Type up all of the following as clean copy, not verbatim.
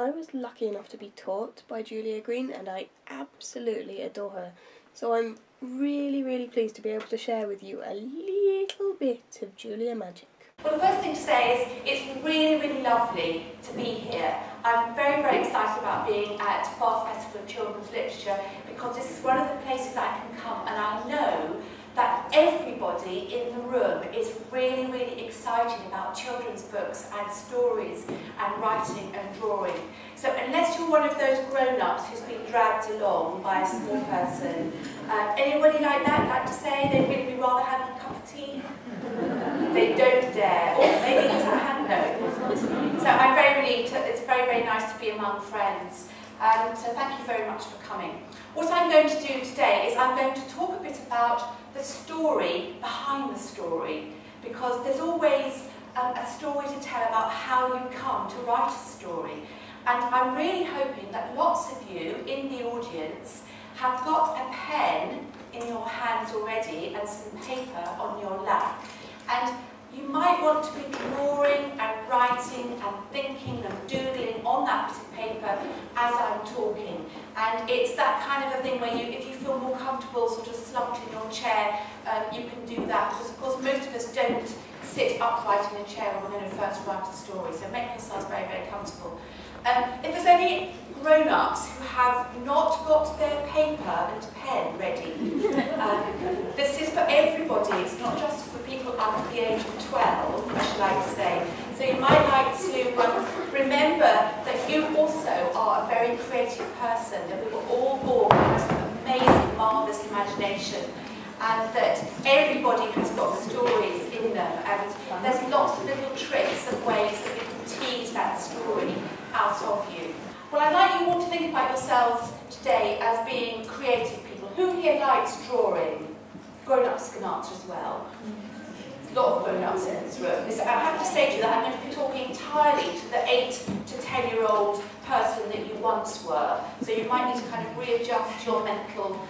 I was lucky enough to be taught by Julia Green, and I absolutely adore her. So I'm really, really pleased to be able to share with you a little bit of Julia magic. Well, the first thing to say is it's really, really lovely to be here. I'm very, very excited about being at Bath Festival of Children's Literature because this is one of the places I can come, and I know that everybody in the room is really, really excited about children's books and stories and writing and drawing. So unless you're one of those grown-ups who's been dragged along by a small person, anybody like that like to say they'd really rather have a cup of tea? They don't dare, or maybe it's a hand note. So I'm very relieved, it's very, very nice to be among friends. So thank you very much for coming. What I'm going to do today is I'm going to talk a bit about the story behind the story, because there's always a story to tell about how you come to write a story. And I'm really hoping that lots of you in the audience have got a pen in your hands already and some paper on your lap. And you might want to be drawing and writing and thinking and doodling on that bit of paper as I'm talking. And it's that kind of a thing where if you feel more comfortable sort of slumped in your chair, you can do that. Because of course most of us don't sit upright in a chair when we're going to first write a story. So make yourselves very, very comfortable. If there's any grown-ups who have not got their paper and pen ready, this is for everybody, it's not just for people under the age of 12, I should like to say. So you might like to remember that you also are a very creative person, that we were all born with an amazing, marvellous imagination, and that everybody has got stories in them, and there's lots of little tricks and ways that we can tease that story out of you. Well, I'd like you all to think about yourselves today as being creative people. Who here likes drawing? Grown-ups can answer as well. A lot of grown-ups in this room. I have to say to you that I'm going to be talking entirely to the 8 to 10-year-old person that you once were. So you might need to kind of readjust your mental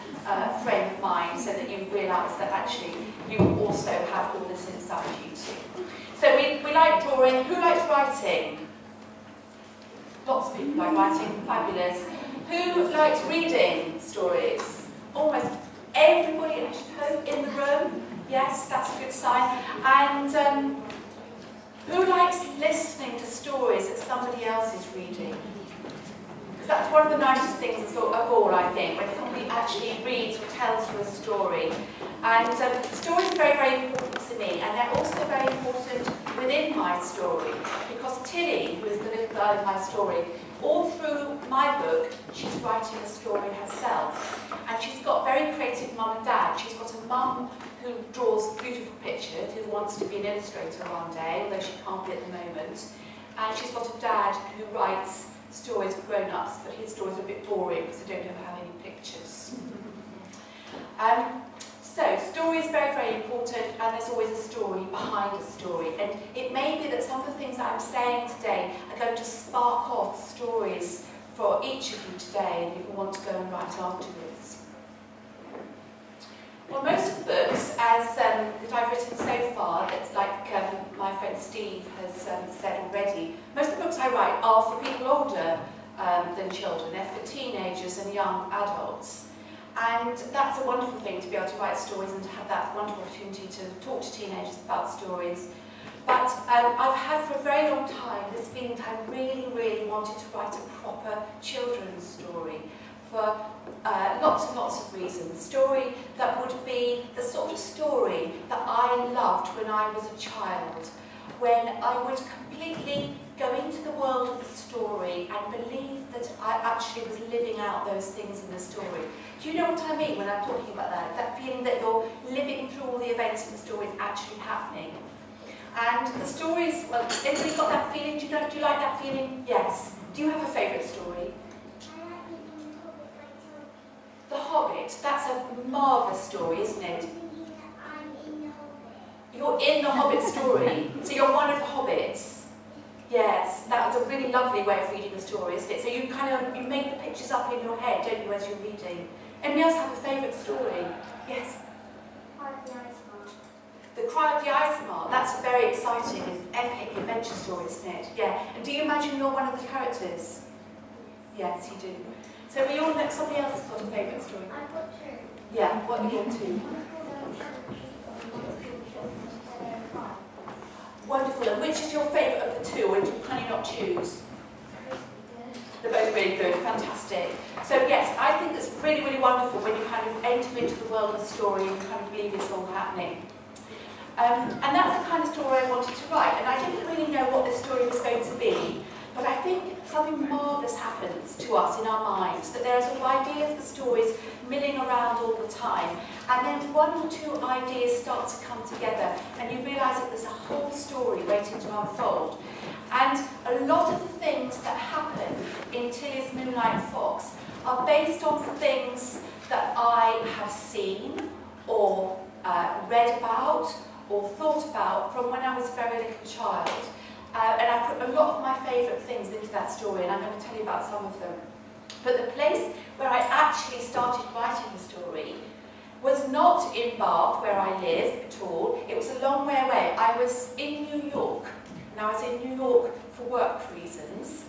frame of mind so that you realise that actually you also have all this inside you too. So we like drawing. Who likes writing? Lots of people like writing, fabulous. Who likes reading stories? Almost everybody, I suppose, in the room. Yes, that's a good sign. And who likes listening to stories that somebody else is reading? Because that's one of the nicest things of all, I think, when somebody actually reads or tells you a story. And stories are very, very important to me, and they're also very important within my story, because Tilly, who is the little girl in my story, all through my book, she's writing a story herself. And she's got very creative mum and dad. She's got a mum who draws beautiful pictures, who wants to be an illustrator one day, although she can't be at the moment. And she's got a dad who writes stories for grown-ups, but his stories are a bit boring because they don't have any pictures. So, story is very, very important, and there's always a story behind a story. And it may be that some of the things that I'm saying today are going to spark off stories for each of you today, and you will want to go and write afterwards. Well, most of the books, that I've written so far, that's like my friend Steve has said already, most of the books I write are for people older than children. They're for teenagers and young adults. And that's a wonderful thing to be able to write stories and to have that wonderful opportunity to talk to teenagers about stories. But I've had for a very long time this feeling that I really, really wanted to write a proper children's story for lots and lots of reasons. A story that would be the sort of story that I loved when I was a child, when I would completely go into the world of the story and believe that I actually was living out those things in the story. Do you know what I mean when I'm talking about that? That feeling that you're living through all the events in the story is actually happening. And the stories, well, anybody got that feeling? Do you like that feeling? Yes. Do you have a favourite story? The Hobbit. That's a marvellous story, isn't it? You're in the Hobbit story, so you're one of the hobbits. Yes, that was a really lovely way of reading the story, isn't it? So you you make the pictures up in your head, don't you, as you're reading? Anybody else have a favourite story? Yes? Cry of the Ice Mark. The Cry of the Ice Mark. That's a very exciting and epic adventure story, isn't it? Yeah. And do you imagine you're one of the characters? Yes, you do. So we all know somebody else has got a favourite story. I've got two. Yeah, what are your two? Wonderful. And which is your favourite of the two, or can you not choose? They're both really good, fantastic. So yes, I think it's really, really wonderful when you kind of enter into the world of the story and kind of believe it's all happening. And that's the kind of story I wanted to write. And I didn't really know what this story was going to be, but I think something marvellous happens to us in our minds, that there are sort of ideas for stories milling around all the time, and then one or two ideas start to come together, and you realise that there's a whole story waiting to unfold. And a lot of the things that happen in Tilly's Moonlight Fox are based on things that I have seen or read about or thought about from when I was a very little child. And I put a lot of my favourite things into that story, and I'm going to tell you about some of them. But the place where I actually started writing the story was not in Bath, where I live, at all. It was a long way away. I was in New York, and I was in New York for work reasons.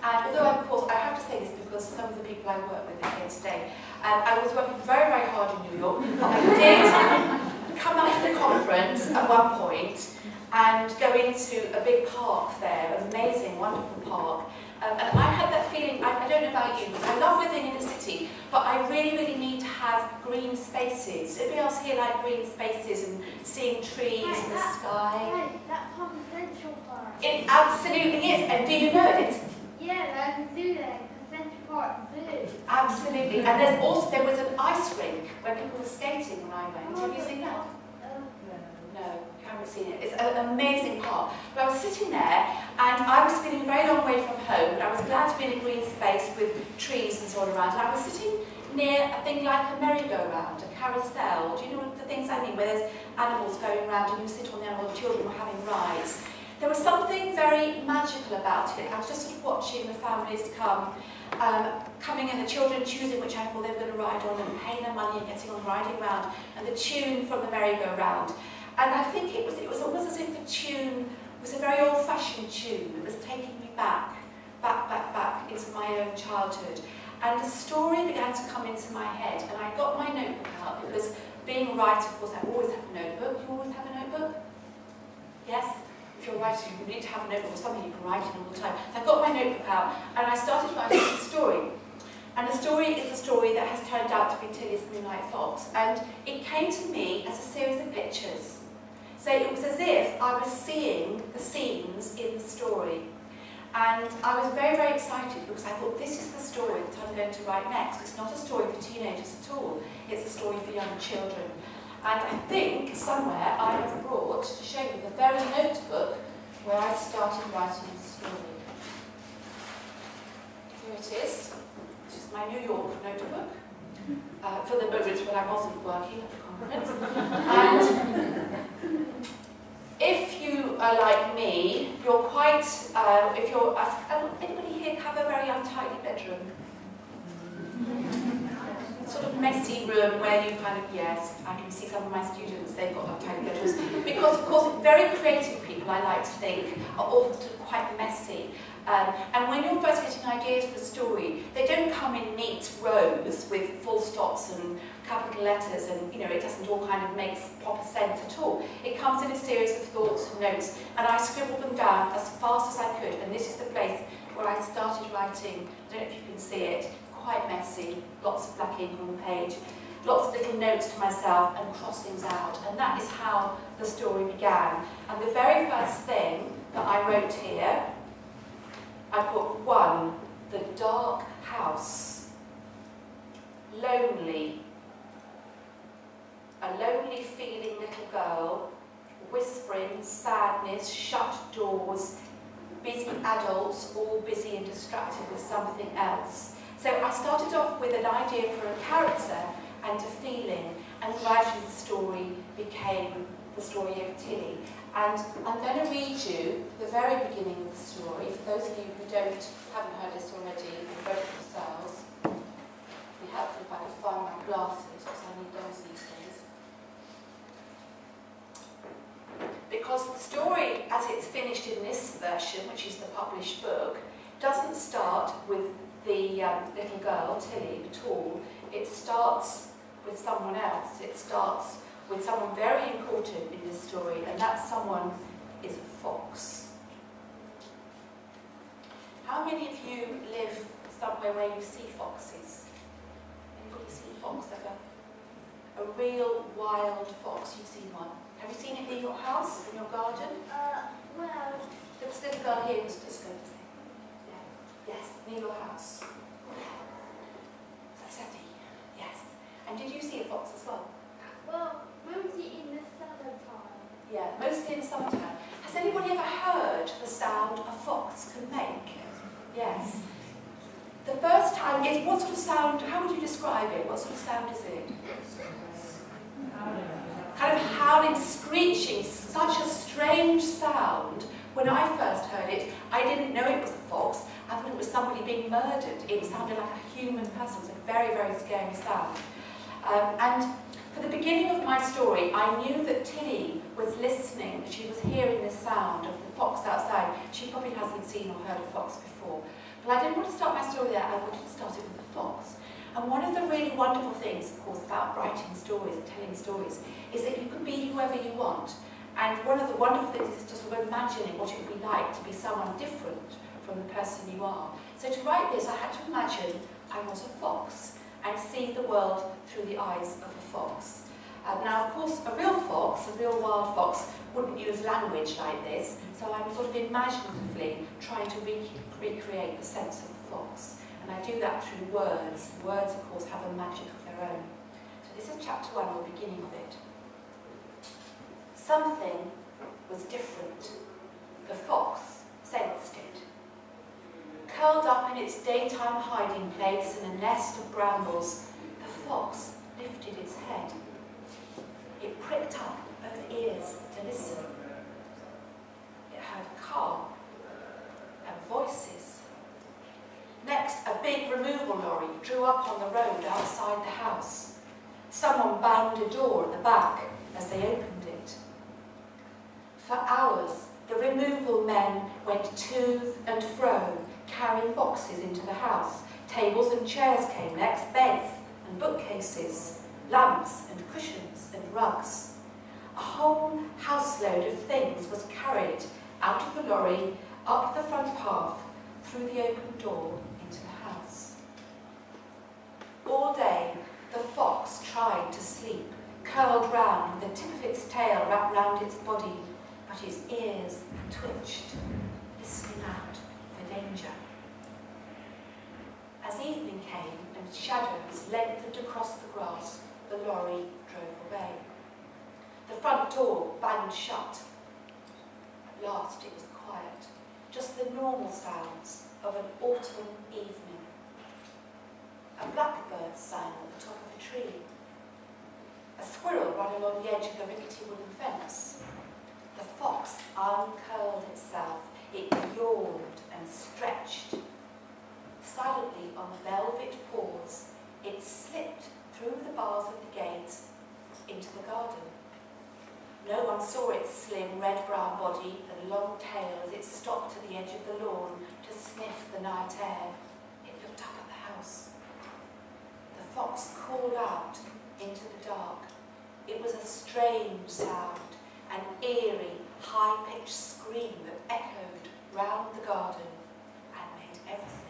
And although, of course, I have to say this because some of the people I work with are here today, I was working very, very hard in New York. I did come out of the conference at one point and go into a big park there, an amazing, wonderful park. And I had that feeling, I don't know about you, I love living in a city, but I really, really need to have green spaces. Anybody else here like green spaces and seeing trees and the sky? Hey, that's Palm Central Park. It absolutely is. And do you know it? Yeah, there's a zoo there, the Central Park Zoo. Absolutely. And there was an ice rink where people were skating when I went. Have you seen that? No, I haven't seen it. It's an amazing park. But I was sitting there and I was feeling a very long way from home, but I was glad to be in a green space with trees and so on around. And I was sitting near a thing like a merry-go-round, a carousel. Do you know the things I mean? Where there's animals going around and you sit on the animal, children were having rides. There was something very magical about it. I was just sort of watching the families coming in, the children choosing which animal they were going to ride on and paying their money and getting on riding round, and the tune from the merry-go-round. And I think it was almost as if the tune was a very old-fashioned tune that was taking me back into my own childhood. And the story began to come into my head, and I got my notebook out because being a writer, of course, I always have a notebook. You always have a notebook? Yes? If you're a writer, you need to have a notebook or something you can write in all the time. So I got my notebook out, and I started writing the story. And the story is the story that has turned out to be Tilly's Moonlight Fox. And it came to me as a series of pictures. So it was as if I was seeing the scenes in the story. And I was very, very excited because I thought, this is the story that I'm going to write next. It's not a story for teenagers at all. It's a story for young children. And I think somewhere I have brought to show you the very notebook where I started writing the story. Here it is. This is my New York notebook. For the moments when I wasn't working at the conference. And if you are like me, you're quite, anybody here have a very untidy bedroom? Sort of messy room where you kind of, yes, I can see some of my students, they've got untidy bedrooms. Because, of course, very creative people, I like to think, are often quite messy. And when you're first getting ideas for a story, they don't come in neat rows with full stops and capital letters, and it doesn't all kind of make proper sense at all. It comes in a series of thoughts and notes, and I scribbled them down as fast as I could, and this is the place where I started writing. I don't know if you can see it, quite messy, lots of black ink on the page, lots of little notes to myself and crossings out, and that is how the story began. And the very first thing that I wrote here, I put 1, the dark house, lonely, a lonely feeling little girl, whispering, sadness, shut doors, busy adults, all busy and distracted with something else. So I started off with an idea for a character and a feeling, and gradually the story became the story of Tilly. And I'm going to read you the very beginning of the story. For those of you who haven't heard this already, you've read it yourselves. It'd be helpful if I could find my glasses, because I need those these days. Because the story, as it's finished in this version, which is the published book, doesn't start with the little girl, Tilly, at all. It starts with someone else. It starts with someone very important in this story, and that someone is a fox. How many of you live somewhere where you see foxes? Anybody see a fox ever? A real wild fox, you've seen one. Have you seen it in your house, in your garden? Well, This little girl here was just going to say. Yeah. Yes, near your house. That's Eddie. Yes. And did you see a fox as well? mostly in the summertime. Yeah, mostly in the summertime. Has anybody ever heard the sound a fox can make? Yes. The first time, what sort of sound, how would you describe it? What sort of sound is it? Kind of howling, screeching, such a strange sound. When I first heard it, I didn't know it was a fox. I thought it was somebody being murdered. It sounded like a human person. It was a very, very scary sound. And for the beginning of my story, I knew that Tilly was listening. She was hearing the sound of the fox outside. She probably hasn't seen or heard a fox before. But I didn't want to start my story there. I wanted to start it with the fox. And one of the really wonderful things, of course, about writing stories and telling stories is that you can be whoever you want. And one of the wonderful things is to sort of imagining what it would be like to be someone different from the person you are. So to write this, I had to imagine I was a fox and see the world through the eyes of a fox. Now, of course, a real fox, a real wild fox, wouldn't use language like this, so I'm sort of imaginatively trying to recreate the sense of a fox. And I do that through words. Words, of course, have a magic of their own. So this is chapter 1, or the beginning of it. Something was different. The fox sensed it. Curled up in its daytime hiding place in a nest of brambles, the fox lifted its head. It pricked up both ears to listen. It heard a car and voices. Next, a big removal lorry drew up on the road outside the house. Someone banged a door at the back as they opened it. For hours, the removal men went to and fro, carrying boxes into the house. Tables and chairs came next, beds and bookcases, lamps and cushions and rugs. A whole houseload of things was carried out of the lorry, up the front path, through the open door into the house. All day, the fox tried to sleep, curled round with the tip of its tail wrapped round its body, but his ears twitched, listening out for danger. As evening came and shadows lengthened across the grass, the lorry drove away. The front door banged shut. At last it was quiet, just the normal sounds of an autumn evening. A blackbird sang at the top of a tree. A squirrel ran along the edge of the rickety wooden fence. The fox uncurled itself. It yawned and stretched. Silently on velvet paws, it slipped through the bars of the gate into the garden. No one saw its slim red-brown body and long tail as it stopped at the edge of the lawn to sniff the night air. It looked up at the house. The fox called out into the dark. It was a strange sound, an eerie, high-pitched scream that echoed round the garden and made everything